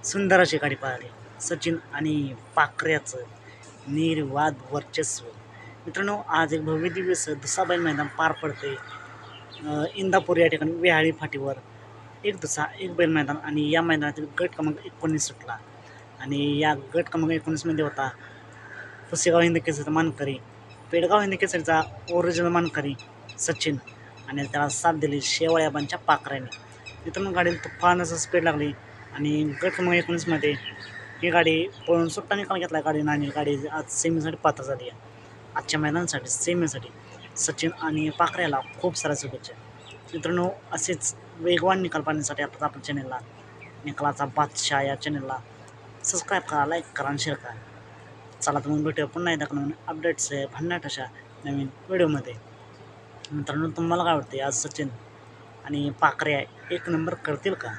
सुंदर अशी गाडी पळाली. सचिन आणि पाखऱ्याचं निर्वाद वर्चस्व. मित्रांनो, आज एक भव्य दिव्य दुसाबाई मैदान पार पडते इंदापूर या ठिकाणी वेहाळी फाटीवर. एक दुसा एक बैल मैदान आणि या मैदानातील गट क्रमांक 19 सुटला आणि या गट क्रमांक 19 मध्ये होता पुसेगाव हिंद केसरीचा मानकरी, पेडगाव हिंद केसरीचा ओरिजिनल मानकरी सचिन आणि त्याला साथ दिली शेवळ्याबांच्या पाखऱ्याने. मित्रांनो, गाडीला तुफान असं स्पीड लागली आणि गट क्रमांक 19मध्ये ही गाडी पळून सुट्टा निकाल घेतला गाडीनं आणि गाडी आज सेमीसाठी पात्र झाली आहे. आजच्या मैदानासाठी सेमीसाठी सचिन आणि पाखऱ्याला खूप साऱ्या शुभेच्छा. मित्रांनो, असेच वेगवान निकाल पाहण्यासाठी आता आपल्या चॅनलला निकालाचा बादशाह या चॅनलला सबस्क्राईब करा, लाईक करा आणि शेअर करा. चला तर मग भेटूया पुन्हा एकदा नवीन अपडेट्स आहे भन्नाट अशा नवीन व्हिडिओमध्ये. मित्रांनो, तुम्हाला काय वाटते आज सचिन आणि पाखरे एक नंबर करतील का?